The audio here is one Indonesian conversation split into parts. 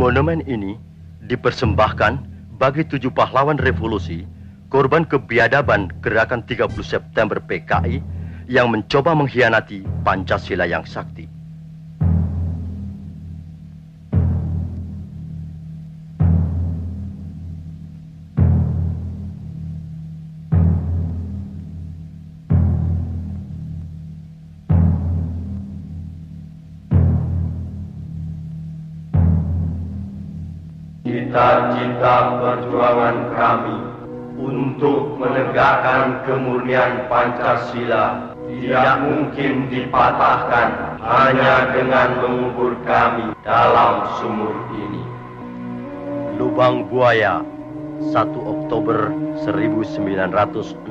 Monumen ini dipersembahkan bagi 7 pahlawan revolusi, korban kebiadaban gerakan 30 September PKI yang mencoba mengkhianati Pancasila yang sakti. Cita-cita perjuangan kami untuk menegakkan kemurnian Pancasila tidak mungkin dipatahkan hanya dengan mengubur kami dalam sumur ini. Lubang Buaya, 1 Oktober 1965.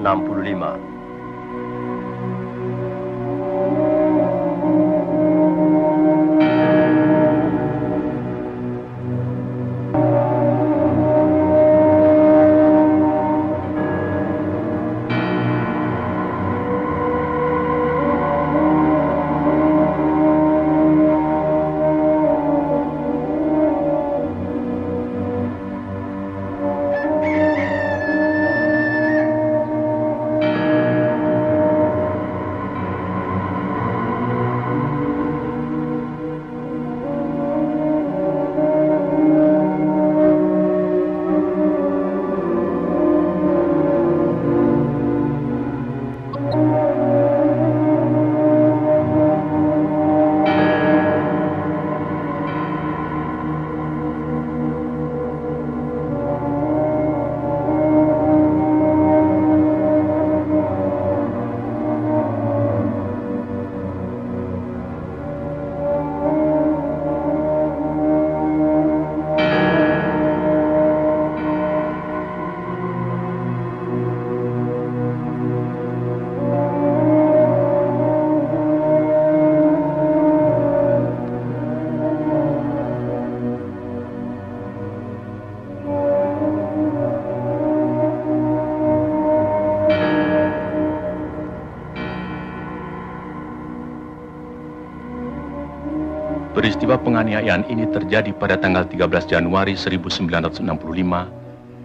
Peristiwa penganiayaan ini terjadi pada tanggal 13 Januari 1965,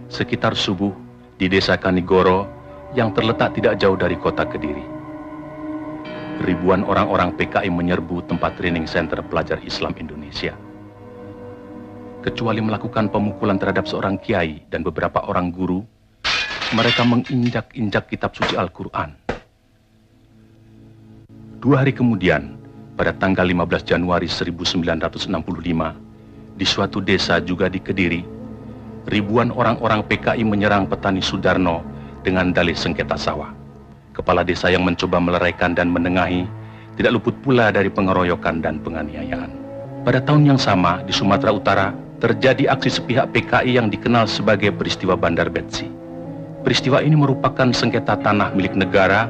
sekitar subuh di Desa Kanigoro yang terletak tidak jauh dari kota Kediri. Ribuan orang-orang PKI menyerbu tempat training center pelajar Islam Indonesia. Kecuali melakukan pemukulan terhadap seorang kiai dan beberapa orang guru, mereka menginjak-injak kitab suci Al-Quran. 2 hari kemudian, pada tanggal 15 Januari 1965, di suatu desa juga di Kediri, ribuan orang-orang PKI menyerang petani Sudarno dengan dalih sengketa sawah. Kepala desa yang mencoba meleraikan dan menengahi tidak luput pula dari pengeroyokan dan penganiayaan. Pada tahun yang sama, di Sumatera Utara, terjadi aksi sepihak PKI yang dikenal sebagai peristiwa Bandar Betsi. Peristiwa ini merupakan sengketa tanah milik negara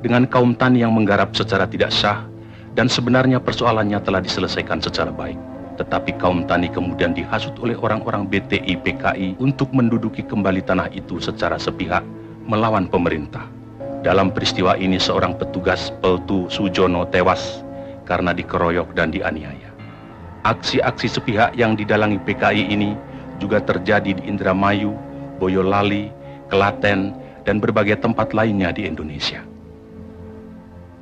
dengan kaum tani yang menggarap secara tidak sah, dan sebenarnya persoalannya telah diselesaikan secara baik. Tetapi kaum tani kemudian dihasut oleh orang-orang BTI PKI untuk menduduki kembali tanah itu secara sepihak melawan pemerintah. Dalam peristiwa ini seorang petugas Peltu Sujono tewas karena dikeroyok dan dianiaya. Aksi-aksi sepihak yang didalangi PKI ini juga terjadi di Indramayu, Boyolali, Klaten, dan berbagai tempat lainnya di Indonesia.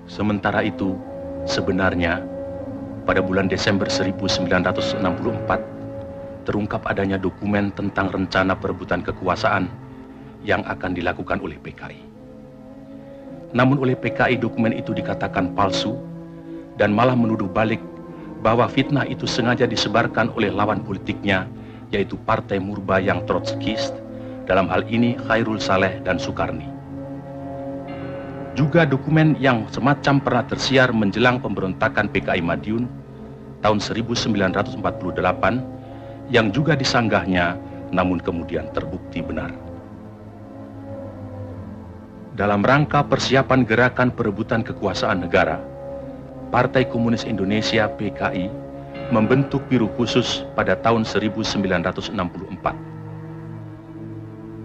Sementara itu, sebenarnya, pada bulan Desember 1964, terungkap adanya dokumen tentang rencana perebutan kekuasaan yang akan dilakukan oleh PKI. Namun oleh PKI dokumen itu dikatakan palsu dan malah menuduh balik bahwa fitnah itu sengaja disebarkan oleh lawan politiknya, yaitu Partai Murba yang Trotskist, dalam hal ini Khairul Saleh dan Sukarni. Juga dokumen yang semacam pernah tersiar menjelang pemberontakan PKI Madiun tahun 1948 yang juga disanggahnya namun kemudian terbukti benar. Dalam rangka persiapan gerakan perebutan kekuasaan negara, Partai Komunis Indonesia PKI membentuk Biro Khusus pada tahun 1964.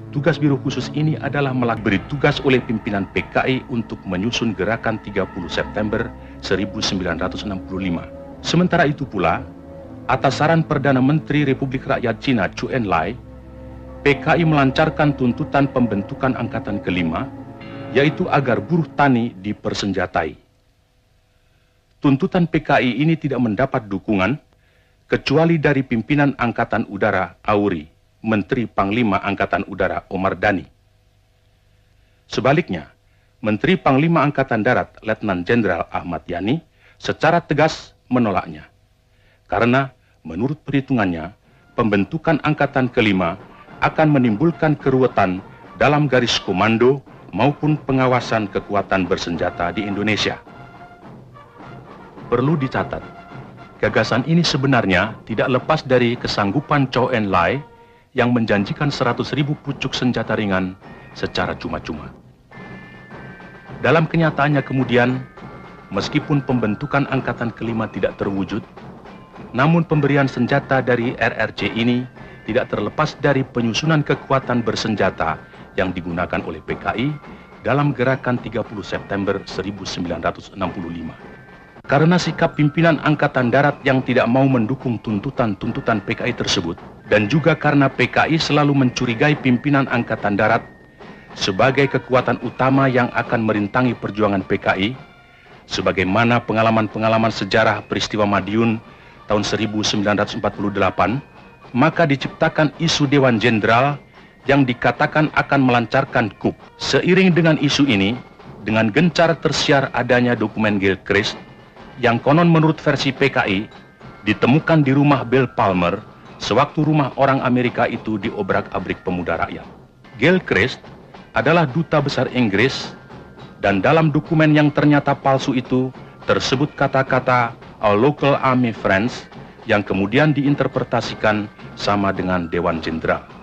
Tugas Biro Khusus ini adalah beri tugas oleh pimpinan PKI untuk menyusun gerakan 30 September 1965. Sementara itu pula, atas saran Perdana Menteri Republik Rakyat Cina Zhou Enlai, PKI melancarkan tuntutan pembentukan angkatan kelima, yaitu agar buruh tani dipersenjatai. Tuntutan PKI ini tidak mendapat dukungan kecuali dari pimpinan Angkatan Udara AURI, Menteri Panglima Angkatan Udara Omar Dhani. Sebaliknya, Menteri Panglima Angkatan Darat Letnan Jenderal Ahmad Yani secara tegas menolaknya. Karena menurut perhitungannya, pembentukan angkatan kelima akan menimbulkan keruwetan dalam garis komando maupun pengawasan kekuatan bersenjata di Indonesia. Perlu dicatat, gagasan ini sebenarnya tidak lepas dari kesanggupan Zhou Enlai yang menjanjikan 100.000 pucuk senjata ringan secara cuma-cuma. Dalam kenyataannya kemudian, meskipun pembentukan angkatan kelima tidak terwujud, namun pemberian senjata dari RRC ini tidak terlepas dari penyusunan kekuatan bersenjata yang digunakan oleh PKI dalam gerakan 30 September 1965. Karena sikap pimpinan Angkatan Darat yang tidak mau mendukung tuntutan-tuntutan PKI tersebut, dan juga karena PKI selalu mencurigai pimpinan Angkatan Darat sebagai kekuatan utama yang akan merintangi perjuangan PKI, sebagaimana pengalaman-pengalaman sejarah peristiwa Madiun tahun 1948, maka diciptakan isu Dewan Jenderal yang dikatakan akan melancarkan coup. Seiring dengan isu ini, dengan gencar tersiar adanya dokumen Gilchrist yang konon menurut versi PKI ditemukan di rumah Bill Palmer sewaktu rumah orang Amerika itu diobrak-abrik pemuda rakyat. Gilchrist adalah duta besar Inggris, dan dalam dokumen yang ternyata palsu itu tersebut kata-kata "Our local army friends" yang kemudian diinterpretasikan sama dengan Dewan Jenderal.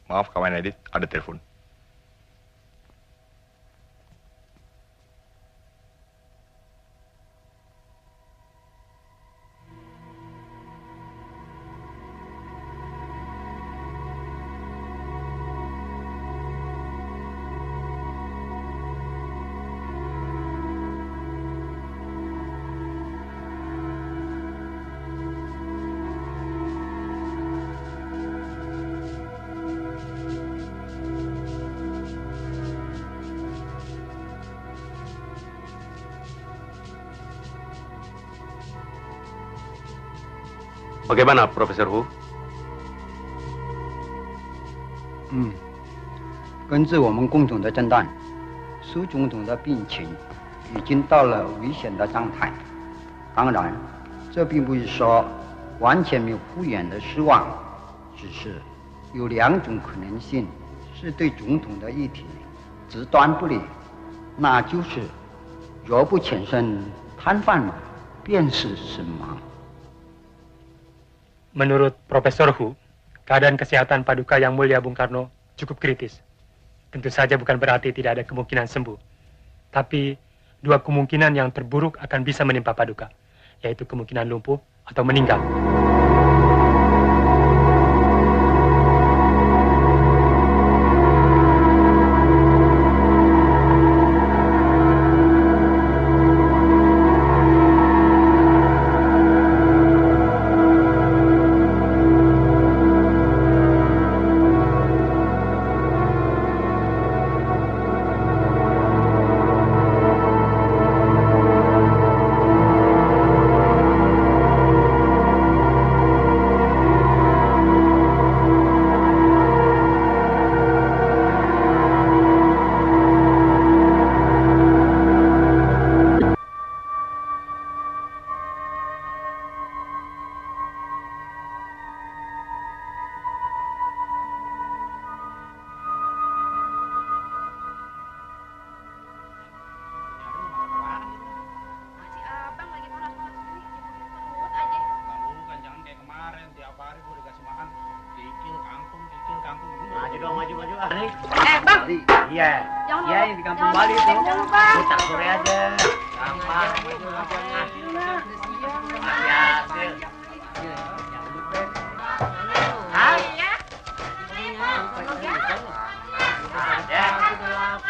Maaf, kawan Edit, ada telepon. Bagaimana, Profesor Hu? 根据我们共同的诊断，苏总统的病情已经到了危险的状态。当然，这并不是说完全没有复原的希望，只是有2种可能性是对总统的议题极端不利，那就是若不产生瘫痪嘛，便是死亡。 Menurut Profesor Hu, keadaan kesehatan Paduka Yang Mulia Bung Karno cukup kritis. Tentu saja bukan berarti tidak ada kemungkinan sembuh. Tapi 2 kemungkinan yang terburuk akan bisa menimpa Paduka, yaitu kemungkinan lumpuh atau meninggal.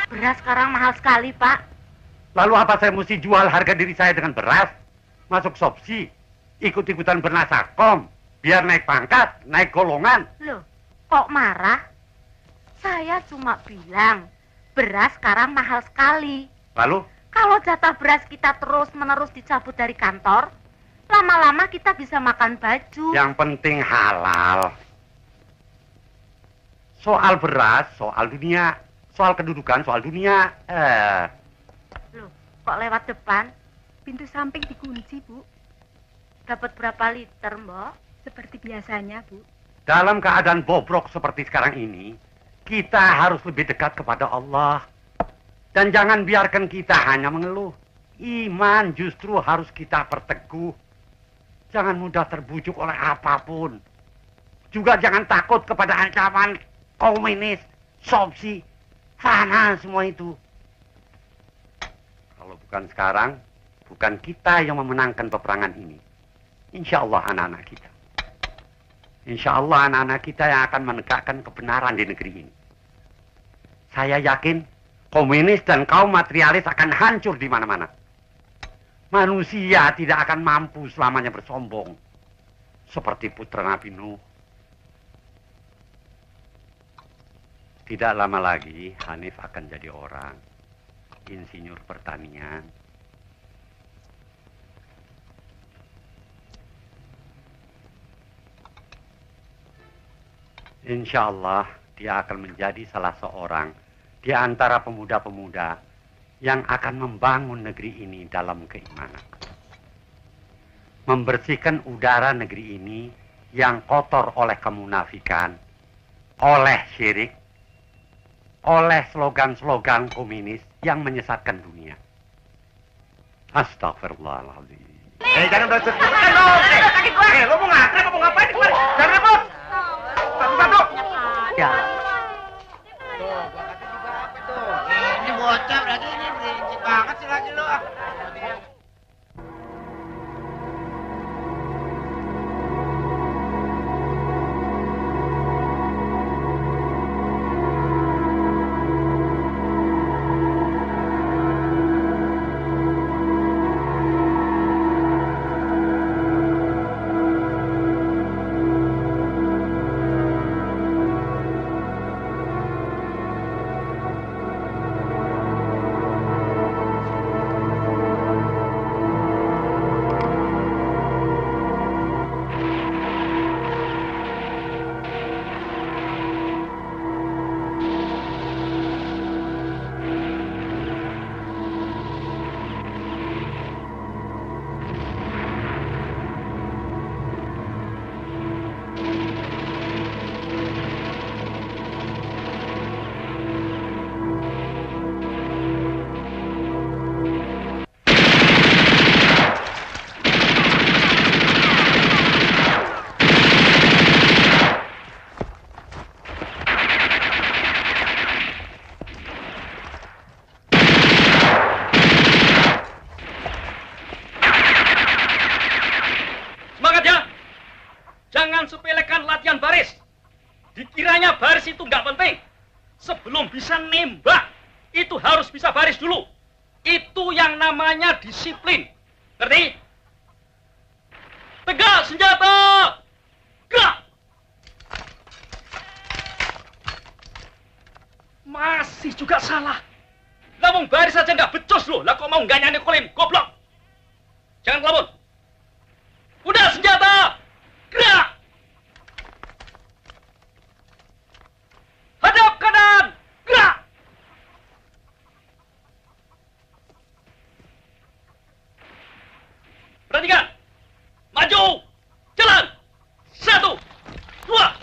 Beras sekarang mahal sekali, Pak. Lalu apa saya mesti jual harga diri saya dengan beras? Masuk Sopsi, ikut-ikutan bernasakom, biar naik pangkat, naik golongan. Loh, kok marah? Saya cuma bilang, beras sekarang mahal sekali. Lalu? Kalau jatah beras kita terus-menerus dicabut dari kantor, lama-lama kita bisa makan baju. Yang penting halal. Soal beras, soal dunia. Soal kedudukan, soal dunia. Loh, kok lewat depan? Pintu samping dikunci, Bu. Dapat berapa liter, Mbak? Seperti biasanya, Bu. Dalam keadaan bobrok seperti sekarang ini, kita harus lebih dekat kepada Allah. Dan jangan biarkan kita hanya mengeluh. Iman justru harus kita perteguh. Jangan mudah terbujuk oleh apapun. Juga jangan takut kepada ancaman komunis, Sopsi, fana semua itu. Kalau bukan sekarang, bukan kita yang memenangkan peperangan ini. Insya Allah anak-anak kita. Insya Allah anak-anak kita yang akan menegakkan kebenaran di negeri ini. Saya yakin komunis dan kaum materialis akan hancur di mana-mana. Manusia tidak akan mampu selamanya bersombong. Seperti putra Nabi Nuh. Tidak lama lagi Hanif akan jadi orang. Insinyur pertanian. Insya Allah dia akan menjadi salah seorang di antara pemuda-pemuda yang akan membangun negeri ini dalam keimanan. Membersihkan udara negeri ini yang kotor oleh kemunafikan, oleh syirik, oleh slogan-slogan komunis yang menyesatkan dunia. Astagfirullahaladzim. Jangan berasa. Lo mau ngapain? Lo mau ngapain? Jangan ribut. Satu-satu. Ya. Jangan sepelekan latihan baris. Dikiranya baris itu nggak penting. Sebelum bisa nembak, itu harus bisa baris dulu. Itu yang namanya disiplin. Ngerti? Tegak senjata! Gerak! Masih juga salah. Lah wong baris aja nggak becus loh. Lah kok mau nggak nyanyikulin? Goblok! Jangan kelamun. Udah senjata! Gerak! Hadap kanan! Gerak! Perhatikan! Maju! Jalan! 1, 2.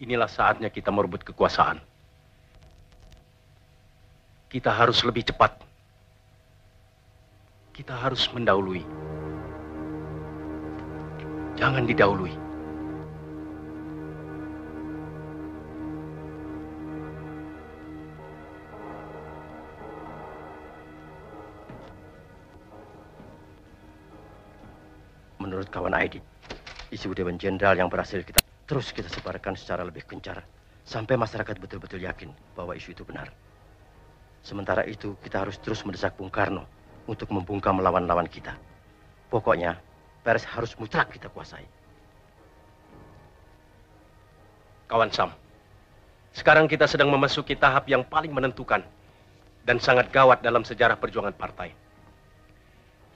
Inilah saatnya kita merebut kekuasaan. Kita harus lebih cepat. Kita harus mendahului. Jangan didahului. Menurut kawan Aidit, isu Dewan Jenderal yang berhasil kita terus kita sebarkan secara lebih gencar sampai masyarakat betul-betul yakin bahwa isu itu benar. Sementara itu kita harus terus mendesak Bung Karno untuk membungkam lawan-lawan kita. Pokoknya pers harus mutlak kita kuasai. Kawan Sam, sekarang kita sedang memasuki tahap yang paling menentukan dan sangat gawat dalam sejarah perjuangan partai.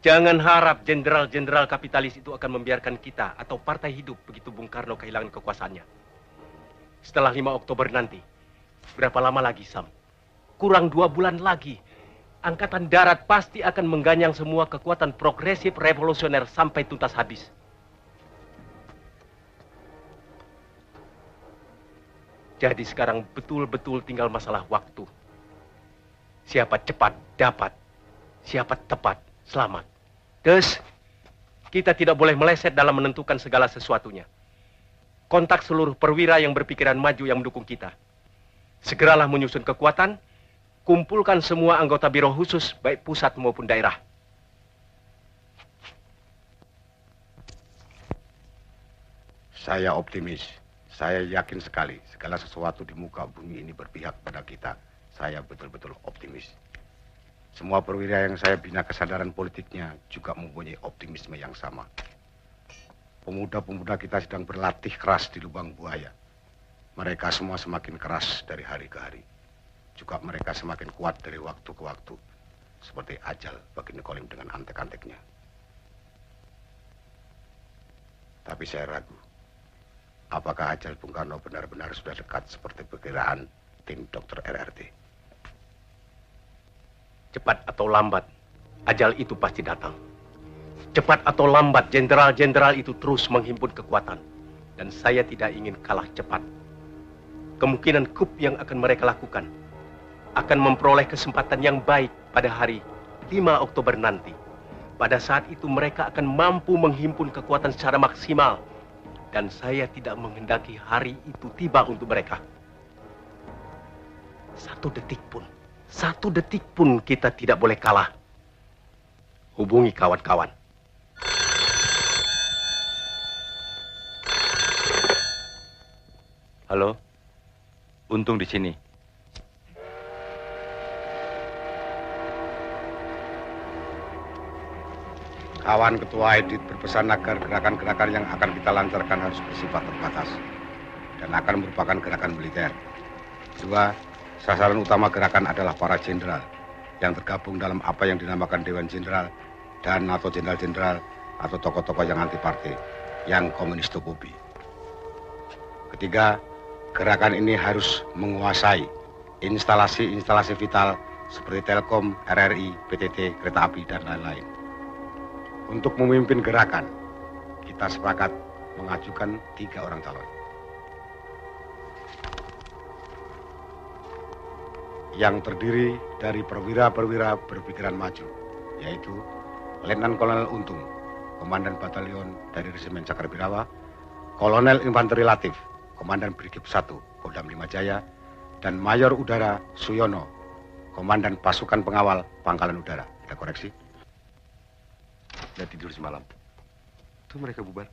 Jangan harap jenderal-jenderal kapitalis itu akan membiarkan kita atau partai hidup begitu Bung Karno kehilangan kekuasaannya. Setelah 5 Oktober nanti, berapa lama lagi, Sam? Kurang 2 bulan lagi. Angkatan Darat pasti akan mengganyang semua kekuatan progresif revolusioner sampai tuntas habis. Jadi sekarang betul-betul tinggal masalah waktu. Siapa cepat dapat, siapa tepat selamat. Terus, kita tidak boleh meleset dalam menentukan segala sesuatunya. Kontak seluruh perwira yang berpikiran maju yang mendukung kita. Segeralah menyusun kekuatan, kumpulkan semua anggota biro khusus, baik pusat maupun daerah. Saya optimis. Saya yakin sekali segala sesuatu di muka bumi ini berpihak pada kita. Saya betul-betul optimis. Semua perwira yang saya bina kesadaran politiknya juga mempunyai optimisme yang sama. Pemuda-pemuda kita sedang berlatih keras di lubang buaya. Mereka semua semakin keras dari hari ke hari. Juga mereka semakin kuat dari waktu ke waktu. seperti ajal bagi Nekolim dengan antek-anteknya. Tapi saya ragu, apakah ajal Bung Karno benar-benar sudah dekat seperti perkiraan tim dokter RRT? Cepat atau lambat, ajal itu pasti datang. Cepat atau lambat, jenderal-jenderal itu terus menghimpun kekuatan. Dan saya tidak ingin kalah cepat. Kemungkinan coup yang akan mereka lakukan akan memperoleh kesempatan yang baik pada hari 5 Oktober nanti. Pada saat itu mereka akan mampu menghimpun kekuatan secara maksimal. Dan saya tidak menghendaki hari itu tiba untuk mereka. Satu detik pun kita tidak boleh kalah. Hubungi kawan-kawan. Halo, Untung di sini. Kawan Ketua Edit berpesan agar gerakan-gerakan yang akan kita lancarkan harus bersifat terbatas dan akan merupakan gerakan militer. 2, sasaran utama gerakan adalah para jenderal yang tergabung dalam apa yang dinamakan Dewan Jenderal dan atau jenderal-jenderal atau tokoh-tokoh yang anti partai, yang komunistofobi. 3, gerakan ini harus menguasai instalasi-instalasi vital seperti Telkom, RRI, PTT, kereta api, dan lain-lain. Untuk memimpin gerakan, kita sepakat mengajukan 3 orang calon. Yang terdiri dari perwira-perwira berpikiran maju, yaitu Letnan Kolonel Untung, Komandan Batalion dari Resimen Cakrawirawa, Kolonel Infanteri Latif, Komandan Brigif 1, Kodam 5 Jaya, dan Mayor Udara Suyono, Komandan Pasukan Pengawal Pangkalan Udara. Ada koreksi? Sudah tidur semalam. Tuh mereka bubar.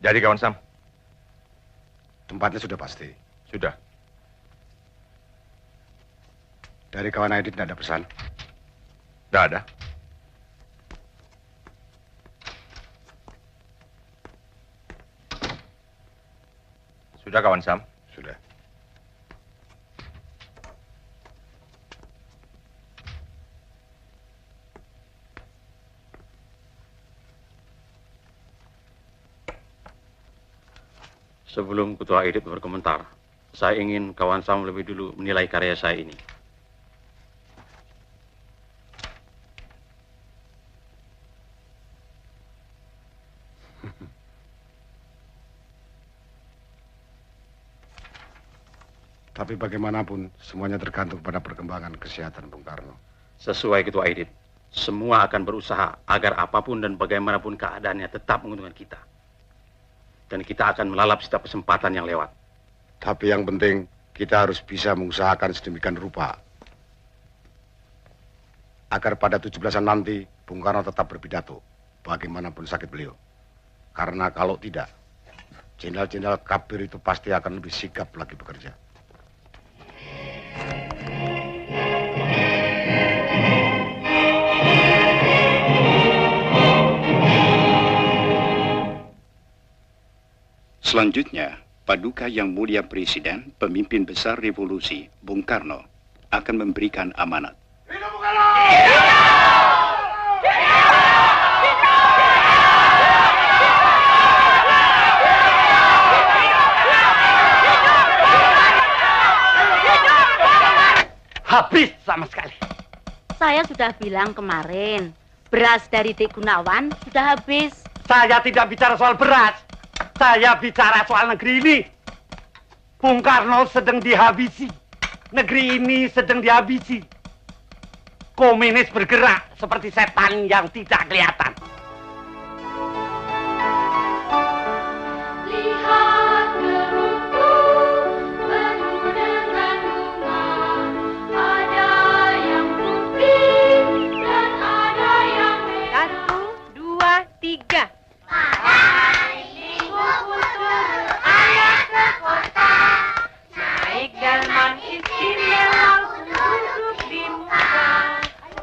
Jadi kawan Sam? Tempatnya sudah pasti. Sudah. Dari kawan Aidit tidak ada pesan? Tidak ada. Sudah kawan Sam? Sudah. Sebelum Ketua Edit berkomentar, saya ingin kawan Sam lebih dulu menilai karya saya ini. Tapi bagaimanapun, semuanya tergantung pada perkembangan kesehatan Bung Karno. Sesuai Ketua Edit, semua akan berusaha agar apapun dan bagaimanapun keadaannya tetap menguntungkan kita. Dan kita akan melalap setiap kesempatan yang lewat. Tapi yang penting, kita harus bisa mengusahakan sedemikian rupa agar pada 17-an nanti, Bung Karno tetap berpidato, bagaimanapun sakit beliau. Karena kalau tidak, jenderal-jenderal kabir itu pasti akan lebih sigap lagi bekerja. Selanjutnya, Paduka Yang Mulia Presiden, pemimpin besar revolusi, Bung Karno, akan memberikan amanat. Hidup Bung Karno! Habis sama sekali. Saya sudah bilang kemarin, beras dari Dek Gunawan sudah habis. Saya tidak bicara soal beras. Saya bicara soal negeri ini. Bung Karno sedang dihabisi. Negeri ini sedang dihabisi. Komunis bergerak seperti setan yang tidak kelihatan. Lihat kerupuk penuh dengan bunga. Ada yang putih dan ada yang merah. 1, 2, 3. Naik delman istimewa duduk di muka.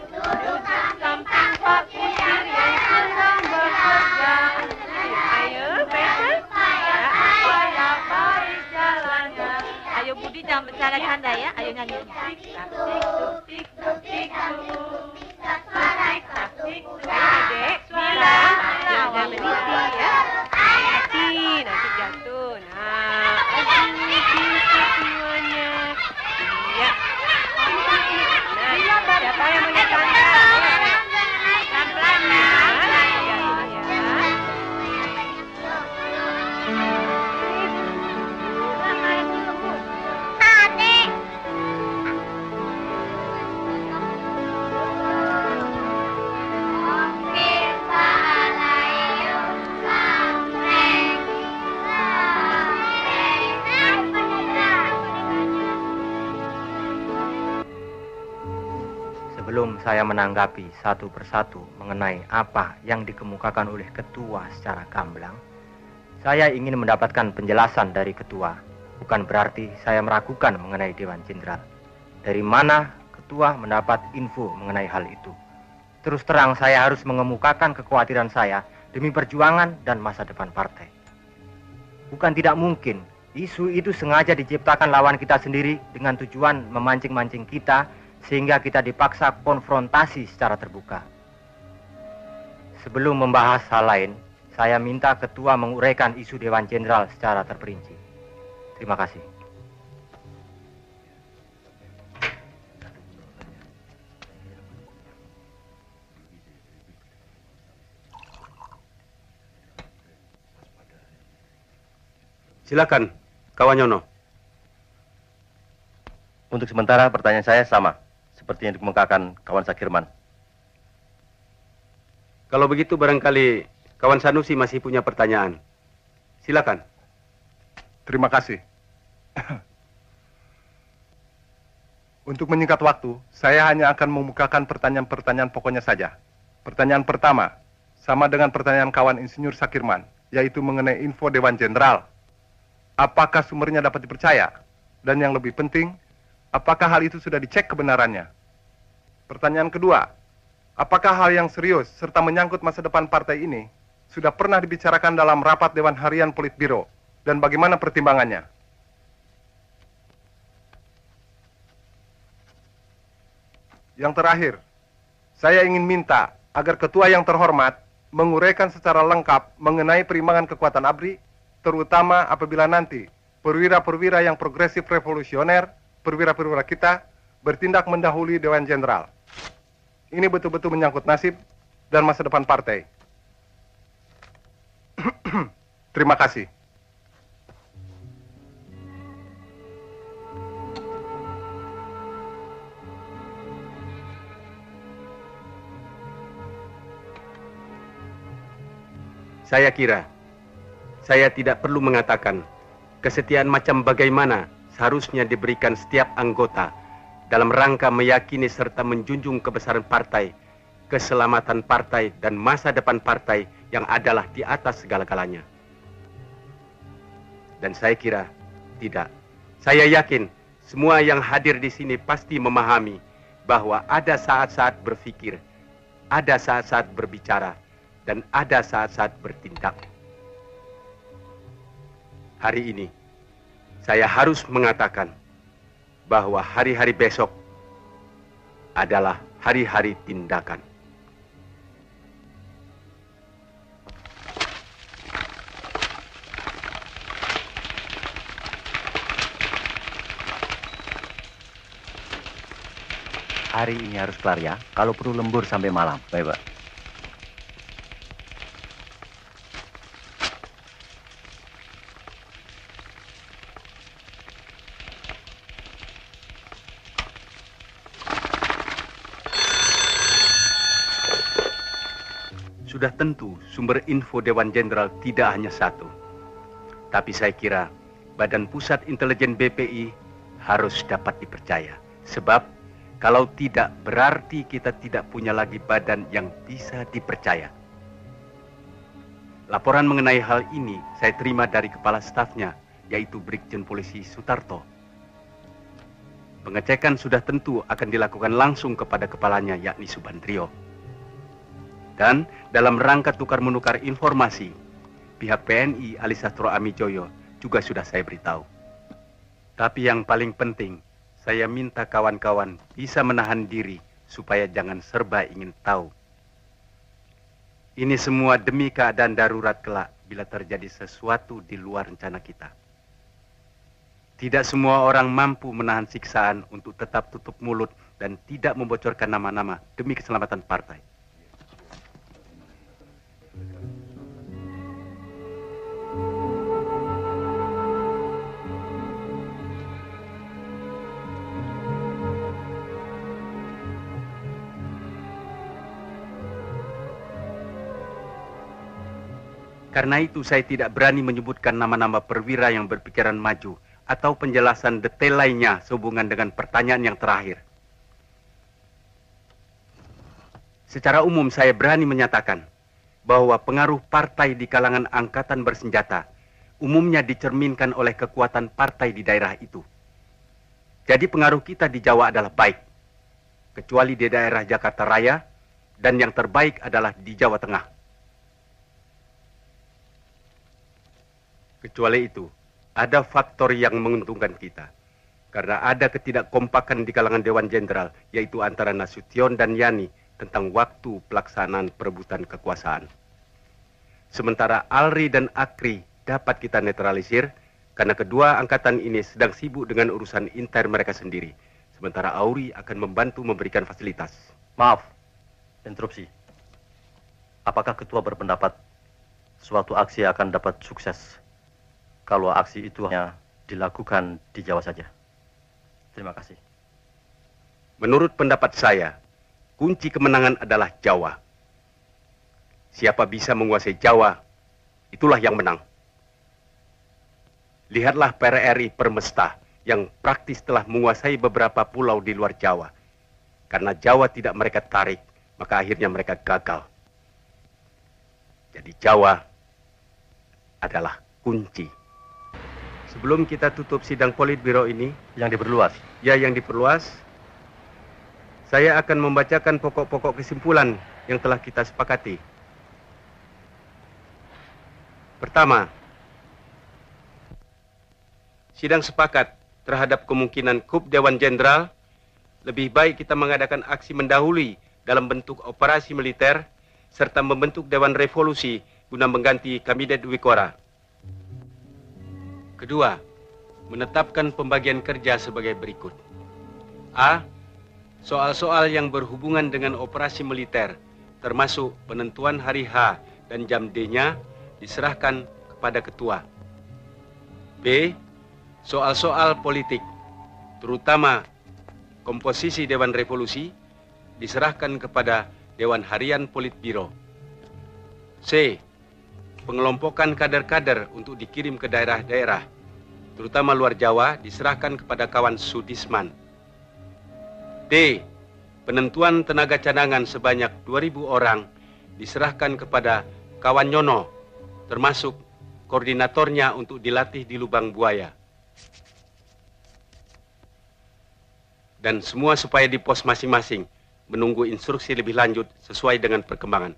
Duduk di samping Pak Kusir yang senang. nyanyi. Adik, suara. Jangan meniti ya. Nanti jatuh. Nah, semuanya. Iya. Nah, siapa yang mau nyanyi? Pelan-pelan ya. Sebelum saya menanggapi satu persatu mengenai apa yang dikemukakan oleh ketua secara gamblang, saya ingin mendapatkan penjelasan dari ketua. Bukan berarti saya meragukan mengenai Dewan Jenderal. Dari mana ketua mendapat info mengenai hal itu? Terus terang saya harus mengemukakan kekhawatiran saya demi perjuangan dan masa depan partai. Bukan tidak mungkin isu itu sengaja diciptakan lawan kita sendiri dengan tujuan memancing-mancing kita sehingga kita dipaksa konfrontasi secara terbuka. Sebelum membahas hal lain, saya minta ketua menguraikan isu Dewan Jenderal secara terperinci. Terima kasih. Silakan, kawan Yono. Untuk sementara pertanyaan saya sama seperti yang dikemukakan kawan Sakirman. Kalau begitu barangkali kawan Sanusi masih punya pertanyaan. Silakan. Terima kasih. Untuk menyingkat waktu, saya hanya akan memukakan pertanyaan-pertanyaan pokoknya saja. Pertanyaan pertama, sama dengan pertanyaan kawan Insinyur Sakirman, yaitu mengenai info Dewan Jenderal. Apakah sumbernya dapat dipercaya? Dan yang lebih penting, apakah hal itu sudah dicek kebenarannya? Pertanyaan kedua, apakah hal yang serius serta menyangkut masa depan partai ini sudah pernah dibicarakan dalam rapat Dewan Harian Politbiro dan bagaimana pertimbangannya? Yang terakhir, saya ingin minta agar ketua yang terhormat menguraikan secara lengkap mengenai perimbangan kekuatan ABRI, terutama apabila nanti perwira-perwira yang progresif revolusioner, perwira-perwira kita bertindak mendahului Dewan Jenderal. Ini betul-betul menyangkut nasib dan masa depan partai. Terima kasih. Saya kira saya tidak perlu mengatakan kesetiaan macam bagaimana seharusnya diberikan setiap anggota dalam rangka meyakini serta menjunjung kebesaran partai, keselamatan partai, dan masa depan partai yang adalah di atas segala-galanya. Dan saya kira tidak. Saya yakin semua yang hadir di sini pasti memahami bahwa ada saat-saat berpikir, ada saat-saat berbicara, dan ada saat-saat bertindak. Hari ini, saya harus mengatakan bahwa hari-hari besok adalah hari-hari tindakan. Hari ini harus kelar ya, kalau perlu lembur sampai malam. Baik, Pak. Sudah tentu sumber info Dewan Jenderal tidak hanya satu. Tapi saya kira Badan Pusat Intelijen BPI harus dapat dipercaya. Sebab kalau tidak berarti kita tidak punya lagi badan yang bisa dipercaya. Laporan mengenai hal ini saya terima dari kepala stafnya, yaitu Brigjen Polisi Sutarto. Pengecekan sudah tentu akan dilakukan langsung kepada kepalanya, yakni Subandrio. Dan dalam rangka tukar-menukar informasi, pihak PNI Alisastro Amijoyo juga sudah saya beritahu. Tapi yang paling penting, saya minta kawan-kawan bisa menahan diri supaya jangan serba ingin tahu. Ini semua demi keadaan darurat kelak bila terjadi sesuatu di luar rencana kita. Tidak semua orang mampu menahan siksaan untuk tetap tutup mulut dan tidak membocorkan nama-nama demi keselamatan partai. Karena itu saya tidak berani menyebutkan nama-nama perwira yang berpikiran maju atau penjelasan detail lainnya sehubungan dengan pertanyaan yang terakhir. Secara umum saya berani menyatakan bahwa pengaruh partai di kalangan angkatan bersenjata umumnya dicerminkan oleh kekuatan partai di daerah itu. Jadi pengaruh kita di Jawa adalah baik, kecuali di daerah Jakarta Raya, dan yang terbaik adalah di Jawa Tengah. Kecuali itu, ada faktor yang menguntungkan kita. Karena ada ketidakkompakan di kalangan Dewan Jenderal, yaitu antara Nasution dan Yani tentang waktu pelaksanaan perebutan kekuasaan. Sementara Alri dan Akri dapat kita netralisir, karena kedua angkatan ini sedang sibuk dengan urusan intern mereka sendiri. Sementara Auri akan membantu memberikan fasilitas. Maaf, interupsi. Apakah ketua berpendapat suatu aksi akan dapat sukses kalau aksi itu hanya dilakukan di Jawa saja? Terima kasih. Menurut pendapat saya, kunci kemenangan adalah Jawa. Siapa bisa menguasai Jawa, itulah yang menang. Lihatlah PRRI Permesta yang praktis telah menguasai beberapa pulau di luar Jawa. Karena Jawa tidak mereka tarik, maka akhirnya mereka gagal. Jadi Jawa adalah kunci. Sebelum kita tutup sidang Politbiro ini, yang diperluas. Ya, yang diperluas. Saya akan membacakan pokok-pokok kesimpulan yang telah kita sepakati. Pertama, sidang sepakat terhadap kemungkinan kup Dewan Jenderal, lebih baik kita mengadakan aksi mendahului dalam bentuk operasi militer, serta membentuk Dewan Revolusi guna mengganti Kabinet Wikora. Kedua, menetapkan pembagian kerja sebagai berikut. A. Soal-soal yang berhubungan dengan operasi militer, termasuk penentuan hari H dan jam D-nya, diserahkan kepada ketua. B. Soal-soal politik, terutama komposisi Dewan Revolusi, diserahkan kepada Dewan Harian Politbiro. C. Pengelompokan kader-kader untuk dikirim ke daerah-daerah, terutama luar Jawa, diserahkan kepada kawan Sudisman. D. Penentuan tenaga cadangan sebanyak 2.000 orang diserahkan kepada kawan Nyono, termasuk koordinatornya untuk dilatih di lubang buaya. Dan semua supaya di pos masing-masing menunggu instruksi lebih lanjut sesuai dengan perkembangan.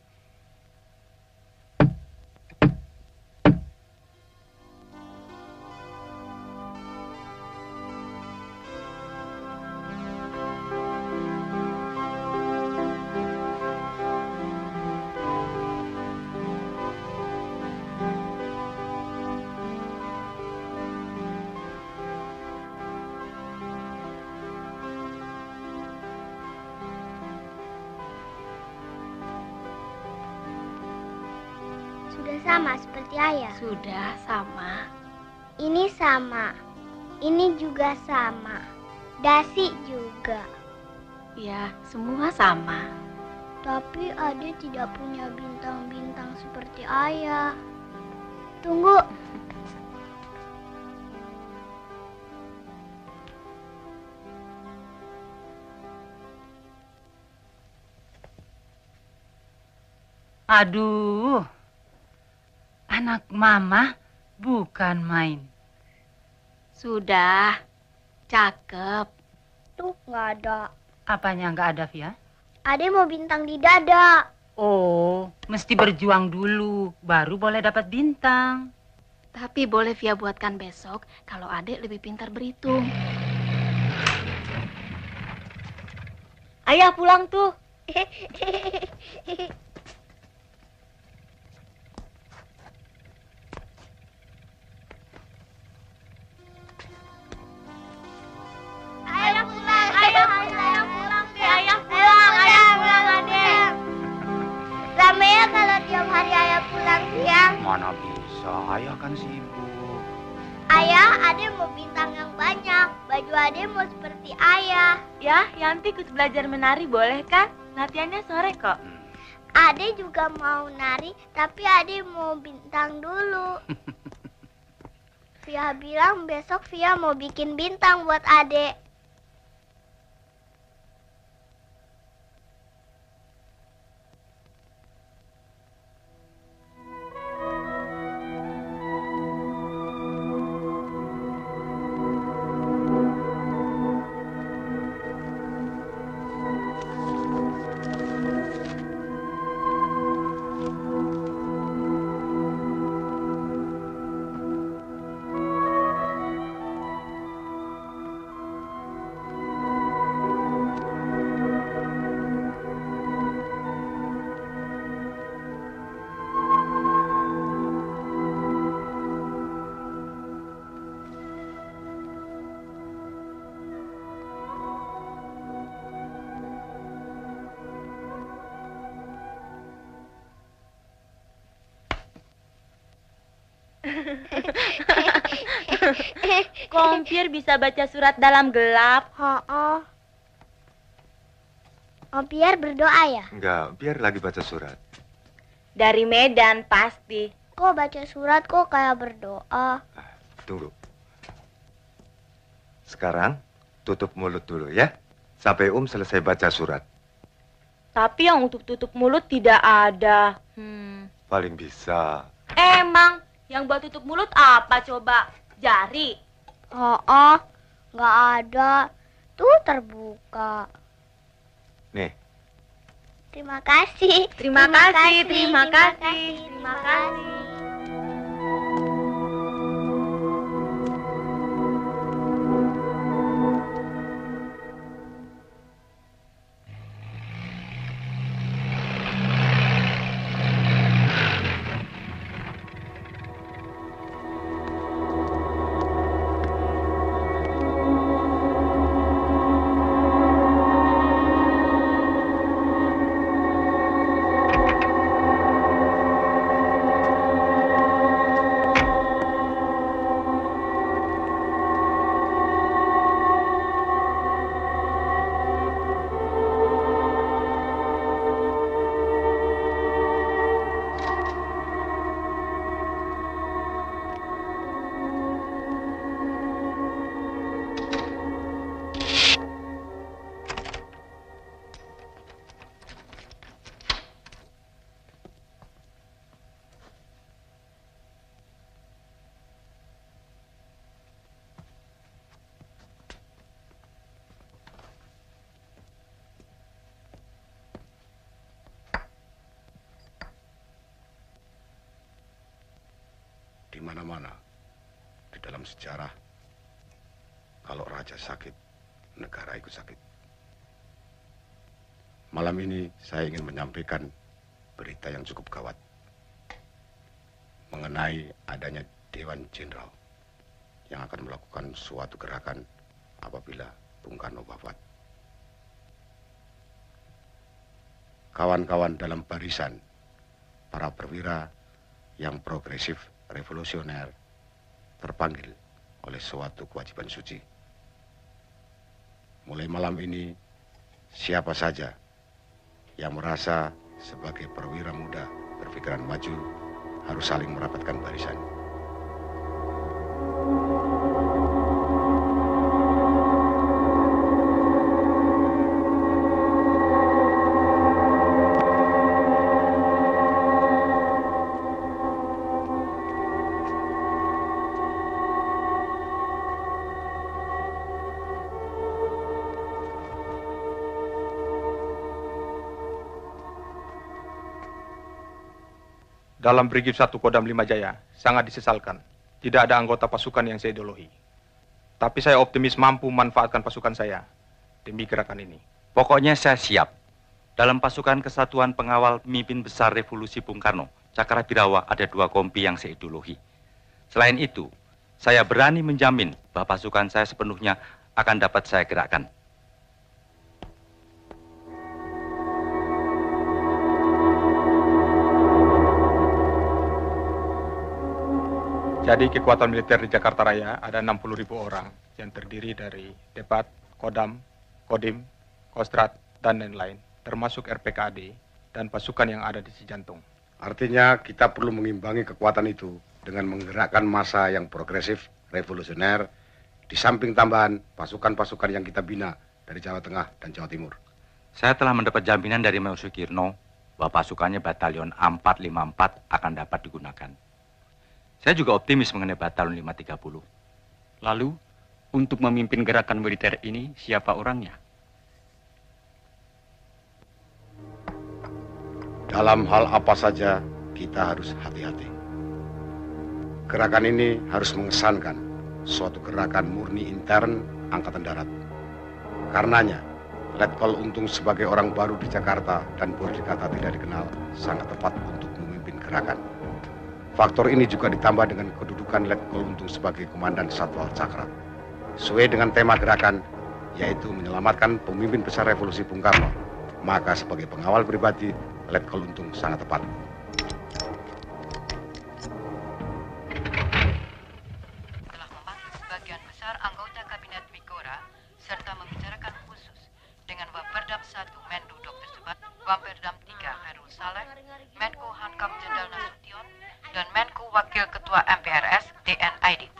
Sudah sama seperti ayah? Sudah sama. Ini sama. Ini juga sama. Dasi juga. Ya, semua sama. Tapi Ade tidak punya bintang-bintang seperti ayah. Tunggu. Aduh, anak mama bukan main. Sudah, cakep. Tuh, nggak ada. Apanya nggak ada, Via? Ade mau bintang di dada. Oh, mesti berjuang dulu, baru boleh dapat bintang. Tapi boleh Via buatkan besok kalau Adek lebih pintar berhitung. Ayah pulang tuh. Ayah pulang, ayah pulang, ayah pulang, adek. Lama ya kalau tiap hari ayah pulang siang. Mana bisa, ayah kan sibuk. Ayah, adek mau bintang yang banyak. Baju adek mau seperti ayah. Ya, Yanti ikut belajar menari boleh kan? Latihannya sore kok. Adek juga mau nari, tapi adek mau bintang dulu. Via bilang besok Via mau bikin bintang buat adek. Kompir bisa baca surat dalam gelap. Oh. Oh, biar berdoa ya? Enggak, biar lagi baca surat. Dari Medan pasti. Kok baca surat kok kayak berdoa? Tunggu. Sekarang tutup mulut dulu ya. Sampai selesai baca surat. Tapi yang untuk tutup mulut tidak ada. Paling bisa. Emang yang buat tutup mulut apa coba? Jari? Oh, nggak ada. Tuh terbuka. Nih. Terima kasih. Terima kasih. Terima kasih. Di mana-mana di dalam sejarah, kalau raja sakit, negara ikut sakit. Malam ini saya ingin menyampaikan berita yang cukup gawat mengenai adanya Dewan Jenderal yang akan melakukan suatu gerakan apabila Bung Karno wafat. Kawan-kawan dalam barisan para perwira yang progresif revolusioner terpanggil oleh suatu kewajiban suci. Mulai malam ini, siapa saja yang merasa sebagai perwira muda berpikiran maju harus saling merapatkan barisan. Dalam Brigif 1 Kodam 5 Jaya, sangat disesalkan. Tidak ada anggota pasukan yang saya ideologi. Tapi saya optimis mampu memanfaatkan pasukan saya demi gerakan ini. Pokoknya saya siap. Dalam pasukan Kesatuan Pengawal Pemimpin Besar Revolusi Bung Karno, Cakrabirawa ada 2 kompi yang saya ideologi. Selain itu, saya berani menjamin bahwa pasukan saya sepenuhnya akan dapat saya gerakkan. Jadi kekuatan militer di Jakarta Raya ada 60.000 orang yang terdiri dari Depat, Kodam, Kodim, Kostrat, dan lain-lain, termasuk RPKAD dan pasukan yang ada di Cijantung. Artinya kita perlu mengimbangi kekuatan itu dengan menggerakkan massa yang progresif, revolusioner, di samping tambahan pasukan-pasukan yang kita bina dari Jawa Tengah dan Jawa Timur. Saya telah mendapat jaminan dari Mayor Sukirno bahwa pasukannya Batalion 454 akan dapat digunakan. Saya juga optimis mengenai Batalion 530. Lalu, untuk memimpin gerakan militer ini, siapa orangnya? Dalam hal apa saja, kita harus hati-hati. Gerakan ini harus mengesankan suatu gerakan murni intern Angkatan Darat. Karenanya, Letkol Untung sebagai orang baru di Jakarta dan boleh dikata tidak dikenal, sangat tepat untuk memimpin gerakan. Faktor ini juga ditambah dengan kedudukan Letkol Untung sebagai Komandan Satwal Cakra. Sesuai dengan tema gerakan, yaitu menyelamatkan pemimpin besar revolusi Bung Karno, maka sebagai pengawal pribadi, Letkol Untung sangat tepat. Telah memanggil sebagian besar anggota Kabinet Mikora serta membicarakan khusus dengan Waperdam 1 Menlu Dr. Subat, Waperdam 3 Khairul Saleh, Menko Hankam Jenderal Nasution, dan Menko Wakil Ketua MPRS DN Aidit.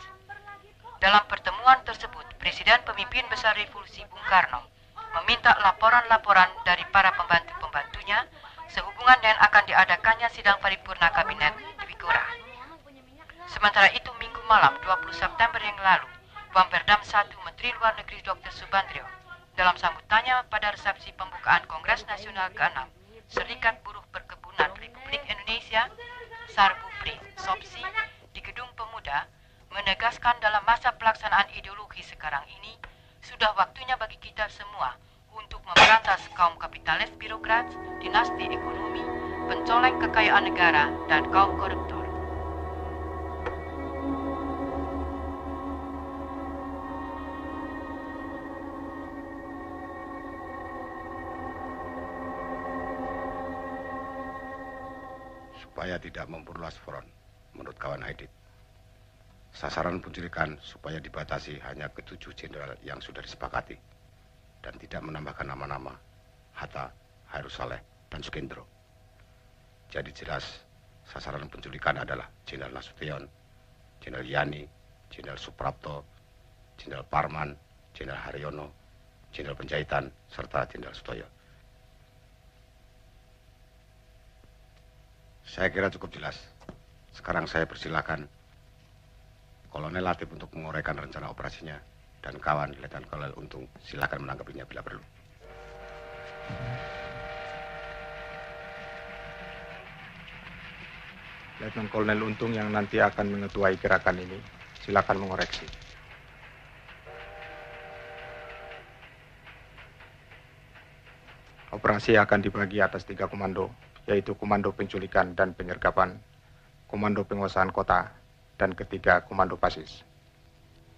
Dalam pertemuan tersebut, Presiden Pemimpin Besar Revolusi Bung Karno meminta laporan-laporan dari para pembantu-pembantunya sehubungan dengan akan diadakannya sidang paripurna kabinet di Wikura. Sementara itu, Minggu malam 20 September yang lalu, Waperdam 1 Menteri Luar Negeri Dr. Subandrio dalam sambutannya pada resepsi pembukaan Kongres Nasional ke-6 Serikat Buruh Perkebunan Republik Indonesia, Sarbupri, SOPSI, di Gedung Pemuda, menegaskan dalam masa pelaksanaan ideologi sekarang ini, sudah waktunya bagi kita semua untuk memberantas kaum kapitalis birokrat, dinasti ekonomi, pencoleng kekayaan negara, dan kaum koruptor. Supaya tidak memperluas front, menurut kawan Aidit, sasaran penculikan supaya dibatasi hanya ke 7 jenderal yang sudah disepakati dan tidak menambahkan nama-nama Hatta, Khairul Saleh, dan Sukendro. Jadi jelas sasaran penculikan adalah Jenderal Nasution, Jenderal Yani, Jenderal Suprapto, Jenderal Parman, Jenderal Haryono, Jenderal Penjahitan, serta Jenderal Sutoyo. Saya kira cukup jelas. Sekarang saya persilakan Kolonel Latif untuk menguraikan rencana operasinya, dan kawan Letnan Kolonel Untung silakan menanggapinya bila perlu. Letnan Kolonel Untung yang nanti akan mengetuai gerakan ini, silakan mengoreksi. Operasi akan dibagi atas 3 komando, yaitu Komando Penculikan dan Penyergapan, Komando Penguasaan Kota, dan ketiga Komando Pasis.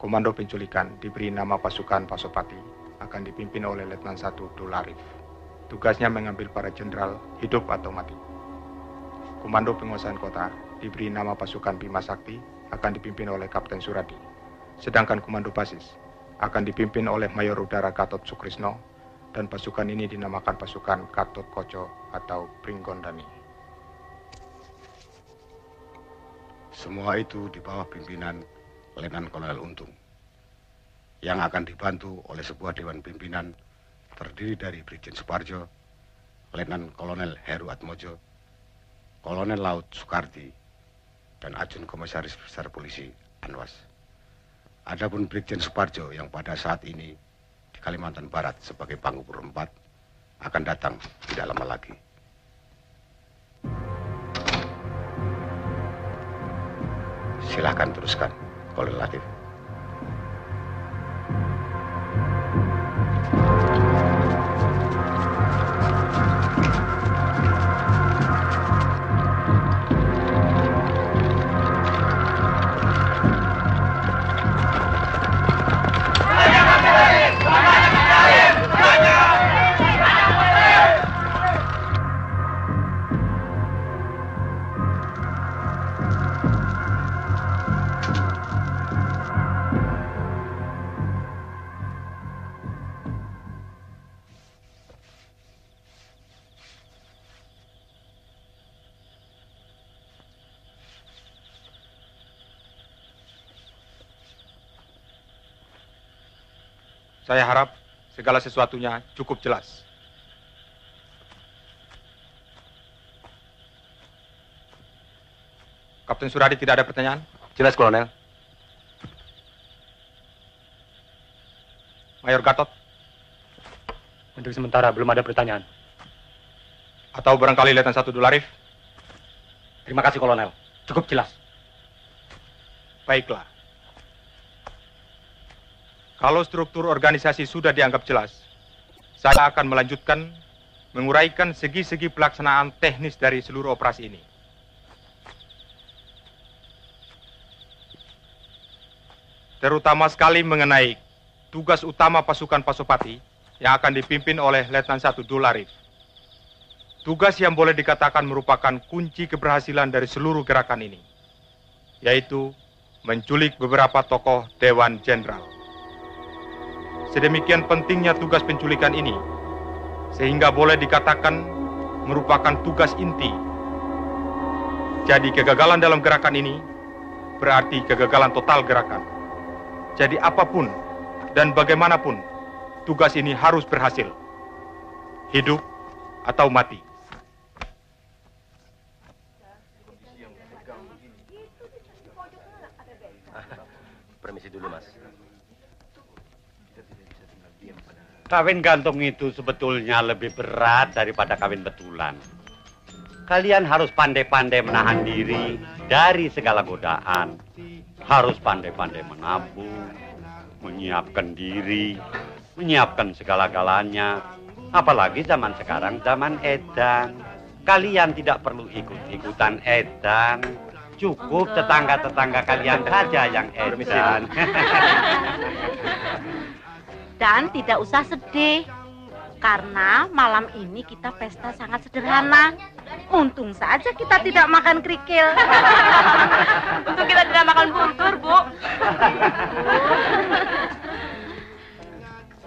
Komando Penculikan diberi nama pasukan Pasopati, akan dipimpin oleh Letnan 1 Dul Arif. Tugasnya mengambil para jenderal hidup atau mati. Komando Penguasaan Kota diberi nama pasukan Bima Sakti, akan dipimpin oleh Kapten Suradi. Sedangkan Komando Pasis akan dipimpin oleh Mayor Udara Gatot Sukrisno, dan pasukan ini dinamakan pasukan Gatot Koco atau Pringgondani. Semua itu di bawah pimpinan Letnan Kolonel Untung, yang akan dibantu oleh sebuah dewan pimpinan terdiri dari Brigjen Suparjo, Letnan Kolonel Heru Atmojo, Kolonel Laut Soekardi, dan Ajun Komisaris Besar Polisi Anwas. Adapun Brigjen Suparjo yang pada saat ini di Kalimantan Barat sebagai Pangupur 4 akan datang tidak lama lagi. Silahkan teruskan, Kolonel Latif. Saya harap segala sesuatunya cukup jelas. Kapten Suradi tidak ada pertanyaan? Jelas, Kolonel. Mayor Gatot? Untuk sementara belum ada pertanyaan. Atau barangkali Letnan 1 Dolarif? Terima kasih, Kolonel. Cukup jelas. Baiklah. Kalau struktur organisasi sudah dianggap jelas, saya akan melanjutkan menguraikan segi-segi pelaksanaan teknis dari seluruh operasi ini. Terutama sekali mengenai tugas utama pasukan Pasopati yang akan dipimpin oleh Letnan 1 Dolarif. Tugas yang boleh dikatakan merupakan kunci keberhasilan dari seluruh gerakan ini, yaitu menculik beberapa tokoh Dewan Jenderal. Sedemikian pentingnya tugas penculikan ini, sehingga boleh dikatakan merupakan tugas inti. Jadi kegagalan dalam gerakan ini berarti kegagalan total gerakan. Jadi apapun dan bagaimanapun, tugas ini harus berhasil. Hidup atau mati. Permisi dulu, Mas. Kawin gantung itu sebetulnya lebih berat daripada kawin betulan. Kalian harus pandai-pandai menahan diri dari segala godaan. Harus pandai-pandai menabung, menyiapkan diri, menyiapkan segala-galanya. Apalagi zaman sekarang, zaman edan. Kalian tidak perlu ikut-ikutan edan. Cukup tetangga-tetangga kalian saja yang edan. Dan tidak usah sedih, karena malam ini kita pesta sangat sederhana. Untung saja kita tidak makan kerikil. Untung kita tidak makan buntur, Bu.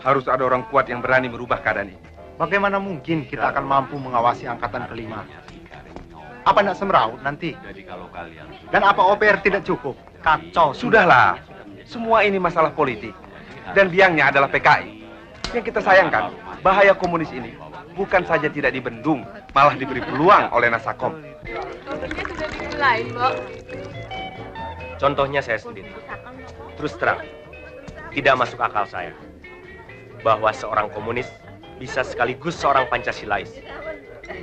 Harus ada orang kuat yang berani merubah keadaan ini. Bagaimana mungkin kita akan mampu mengawasi angkatan kelima? Apa nak semeraut nanti? Dan apa OPR tidak cukup? Kacau. Sudahlah, semua ini masalah politik. Dan biangnya adalah PKI. Yang kita sayangkan, bahaya komunis ini bukan saja tidak dibendung, malah diberi peluang oleh Nasakom. Contohnya sudah bikin lain, Mbak. Contohnya saya sendiri. Terus terang, tidak masuk akal saya bahwa seorang komunis bisa sekaligus seorang Pancasilais.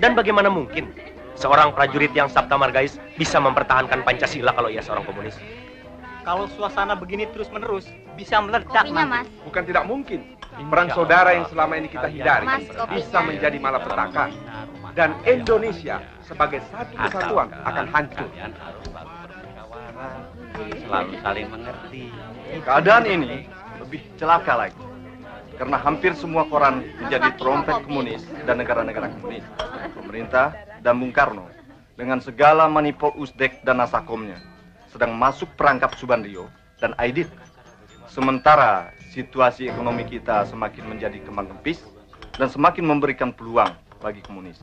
Dan bagaimana mungkin seorang prajurit yang Sabta Margais bisa mempertahankan Pancasila kalau ia seorang komunis? Kalau suasana begini terus-menerus, bisa meledak, Mas. Bukan tidak mungkin. Perang saudara yang selama ini kita hindari bisa menjadi malapetaka. Dan Indonesia sebagai satu kesatuan akan hancur. Selalu saling mengerti. Keadaan ini lebih celaka lagi. Karena hampir semua koran menjadi trompet komunis dan negara-negara komunis. Pemerintah dan Bung Karno dengan segala manipul Uzbek dan Nasakomnya sedang masuk perangkap Subandio dan Aidit. Sementara situasi ekonomi kita semakin menjadi kembang kempis dan semakin memberikan peluang bagi komunis.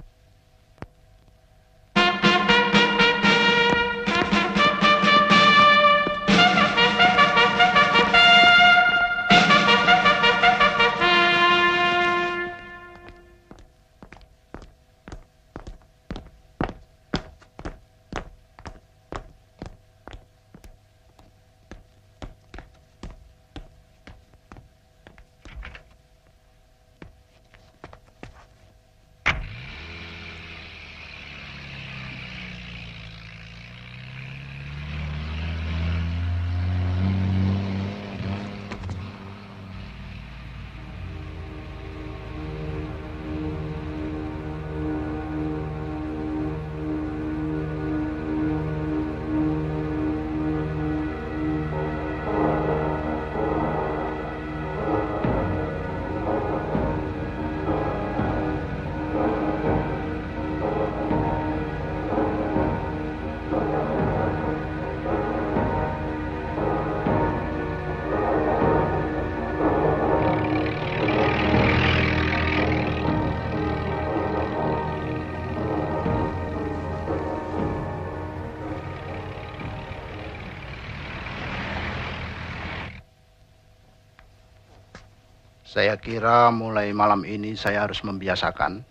Saya kira mulai malam ini saya harus membiasakan,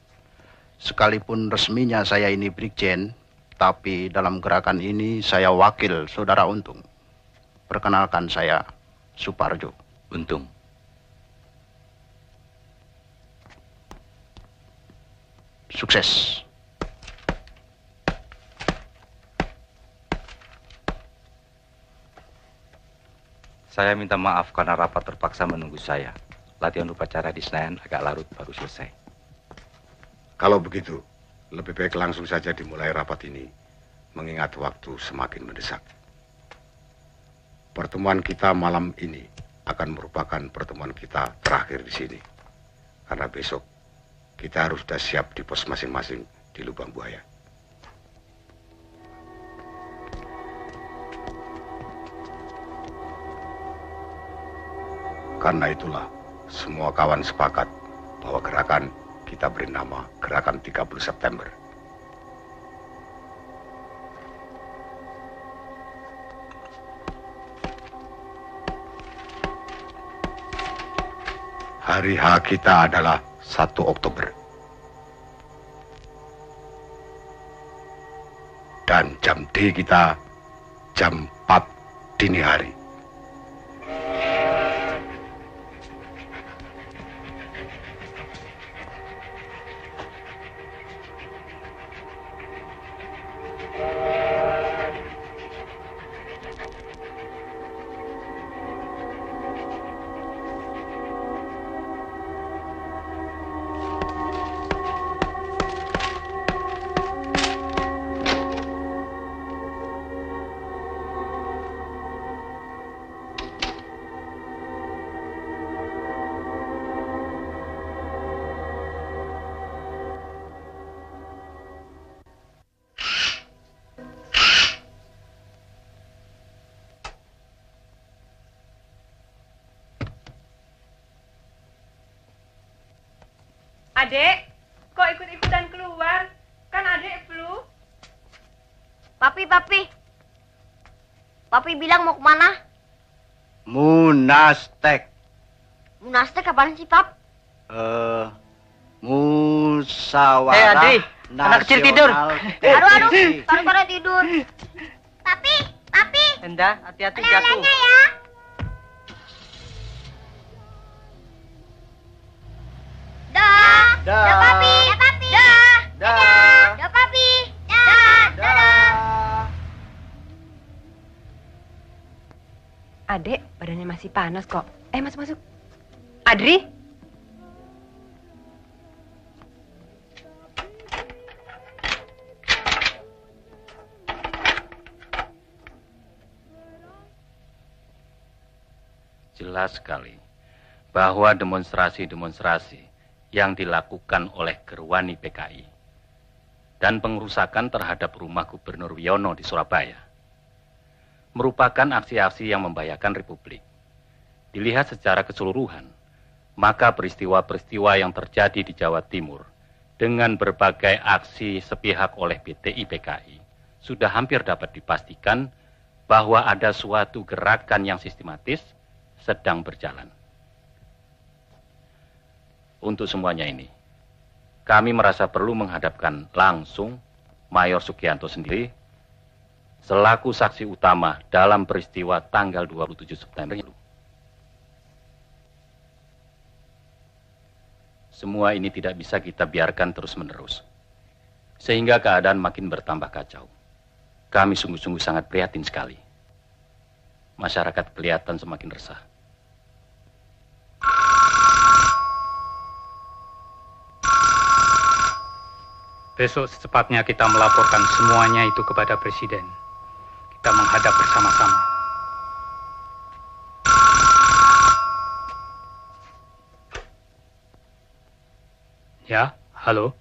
sekalipun resminya saya ini Brigjen, tapi dalam gerakan ini saya wakil Saudara Untung. Perkenalkan saya Suparjo. Untung. Sukses. Saya minta maaf karena rapat terpaksa menunggu saya. Latihan upacara di Senayan agak larut baru selesai. Kalau begitu, lebih baik langsung saja dimulai rapat ini, mengingat waktu semakin mendesak. Pertemuan kita malam ini akan merupakan pertemuan kita terakhir di sini. Karena besok kita harus sudah siap di pos masing-masing di Lubang Buaya. Karena itulah semua kawan sepakat bahwa gerakan kita beri nama Gerakan 30 September. Hari H kita adalah 1 Oktober. Dan jam D kita jam 4 dini hari. Adek, kok ikut-ikutan keluar? Kan adek flu. Papi. Papi bilang mau kemana? Munastek. Munastek apaan sih, Pap? Musyawarah Adri, anak kecil tidur. Aduh, baru tidur. Papi. Enda, hati-hati Lelenya jatuh. ya. Dah, Papi. Dah, Papi. Adek, badannya masih panas kok. Masuk. Adri? Jelas sekali bahwa demonstrasi-demonstrasi yang dilakukan oleh Gerwani PKI dan pengerusakan terhadap rumah Gubernur Wiono di Surabaya merupakan aksi-aksi yang membahayakan Republik. Dilihat secara keseluruhan, maka peristiwa-peristiwa yang terjadi di Jawa Timur dengan berbagai aksi sepihak oleh PTI PKI sudah hampir dapat dipastikan bahwa ada suatu gerakan yang sistematis sedang berjalan. Untuk semuanya ini, kami merasa perlu menghadapkan langsung Mayor Sugianto sendiri selaku saksi utama dalam peristiwa tanggal 27 September itu. Semua ini tidak bisa kita biarkan terus-menerus, sehingga keadaan makin bertambah kacau. Kami sungguh-sungguh sangat prihatin sekali. Masyarakat kelihatan semakin resah. Besok secepatnya kita melaporkan semuanya itu kepada Presiden. Kita menghadap bersama-sama. Ya, halo.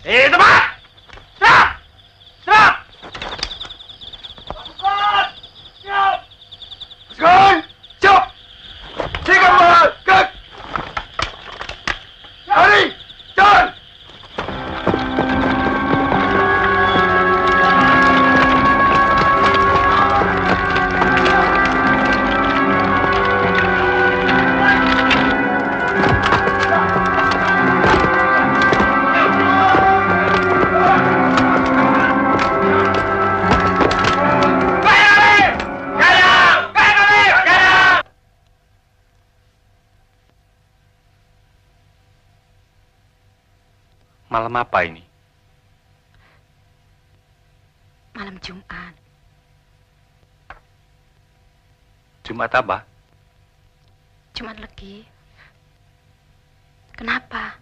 Teman! Serap! Serap! Pasukan! Siap! Pasukan! Siap! Tiga bulan! Gerak! Lari! Jalan! Malam apa ini? Malam Jumat. Jumat apa? Jumat Legi. Kenapa?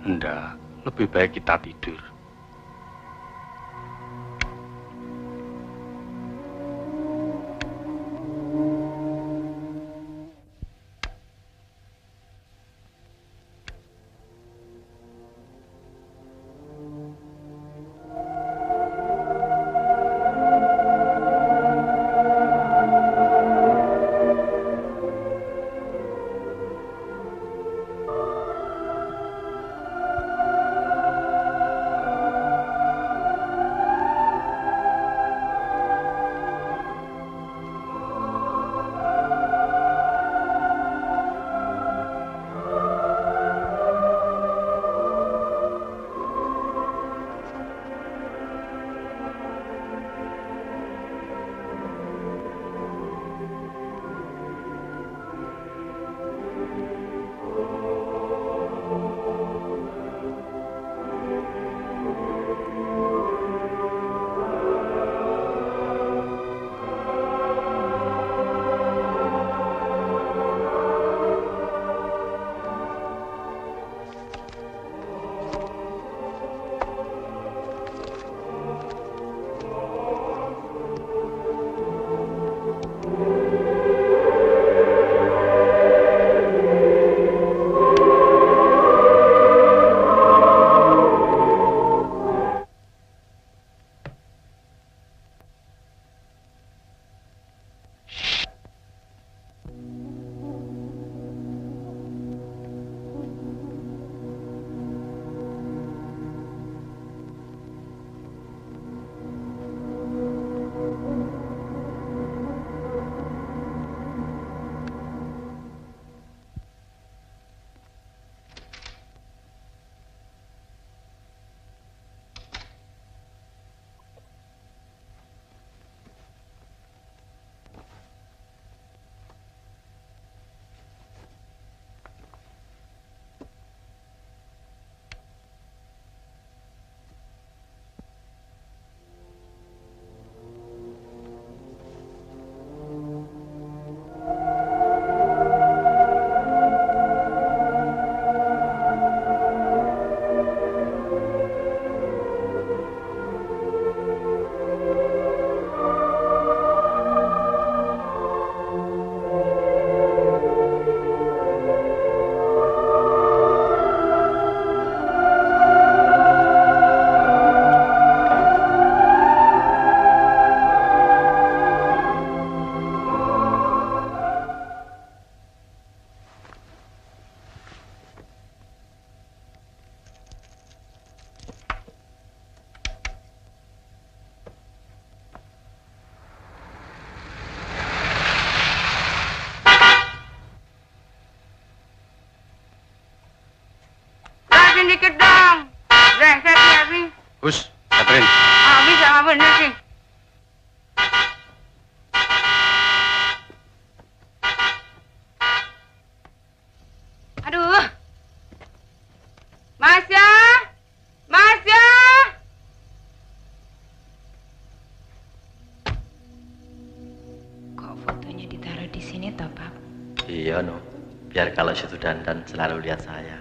Enggak, lebih baik kita tidur. Dikit dong. Brengsek ya, Bi. Hus, Catherine. Abi sama bener sih. Aduh. Masya. Masya. Kok fotonya ditaruh di sini toh, Pak? Iya, No. Biar kalau situ dandan selalu lihat saya.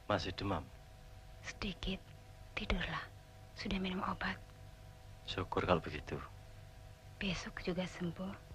Masih demam? Sedikit. Tidurlah. Sudah minum obat. Syukur kalau begitu. Besok juga sembuh.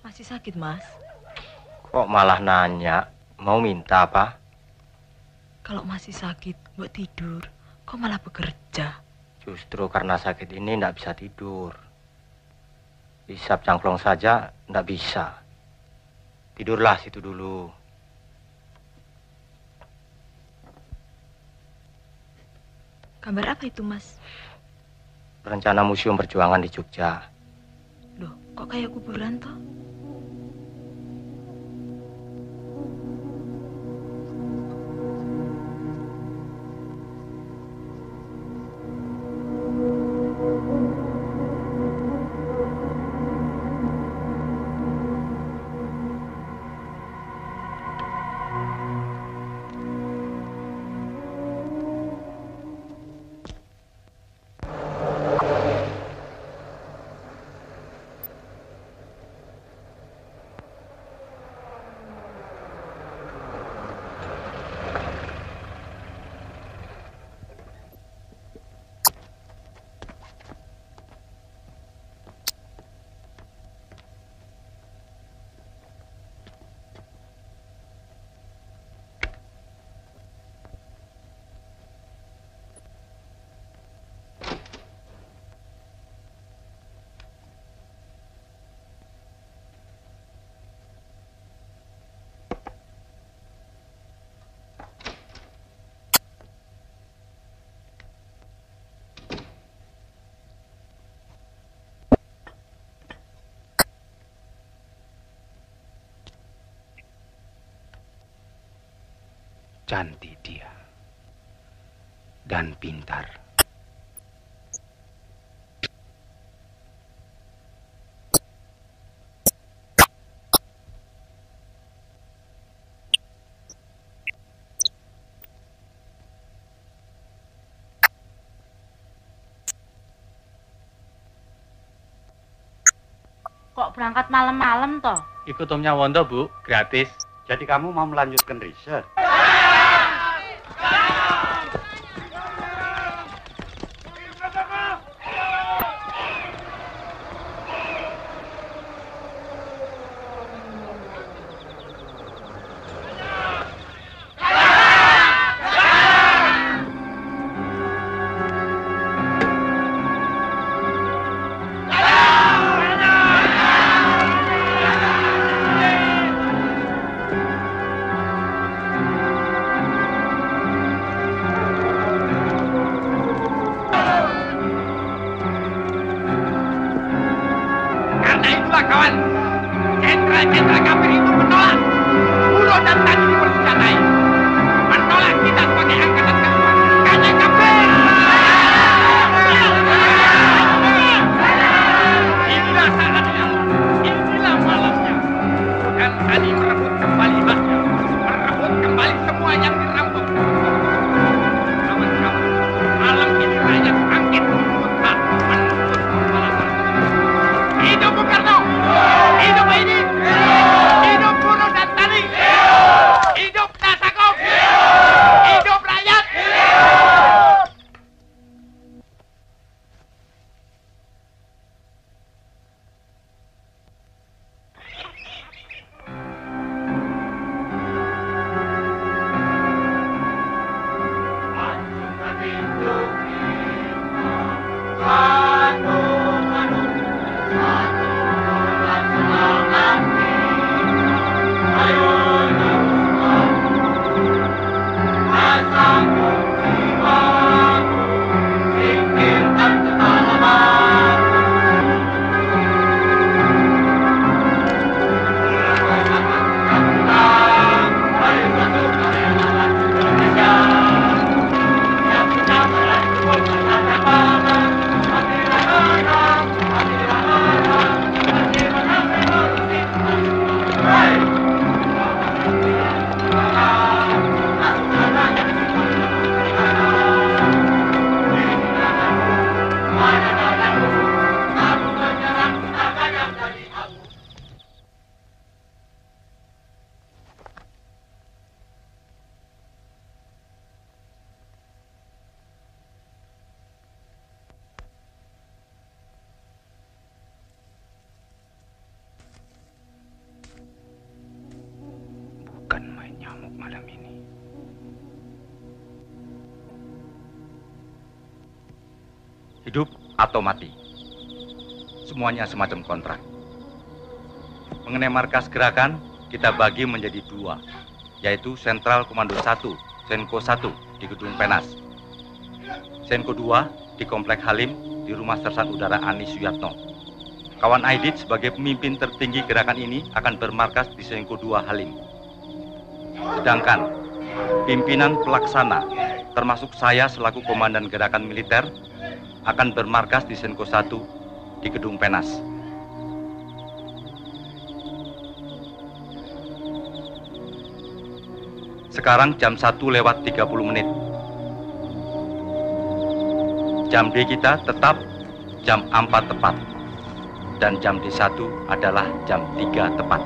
Masih sakit, Mas? Kok malah nanya? Mau minta apa? Kalau masih sakit, buat tidur. Kok malah bekerja? Justru karena sakit ini ndak bisa tidur. Hisap cangklong saja ndak bisa. Tidurlah situ dulu. Gambar apa itu, Mas? Rencana Museum Perjuangan di Jogja. Loh, kok kayak kuburan toh? Cantik dia. Dan pintar. Kok berangkat malam-malam toh? Ikut Om Nyawondo, Bu, gratis. Jadi kamu mau melanjutkan riset? nyamuk malam ini. Hidup atau mati. Semuanya semacam kontrak. Mengenai markas gerakan, kita bagi menjadi dua, yaitu Sentral Komando 1, Senko 1 di Gedung Penas. Senko 2 di Komplek Halim di Rumah Sersan Udara Ani Suyatno. Kawan Aidit sebagai pemimpin tertinggi gerakan ini akan bermarkas di Senko 2 Halim. Sedangkan pimpinan pelaksana, termasuk saya selaku komandan gerakan militer, akan bermarkas di Senko 1 di Gedung Penas. Sekarang jam 1:30. Jam D kita tetap jam 4 tepat. Dan jam D1 adalah jam 3 tepat.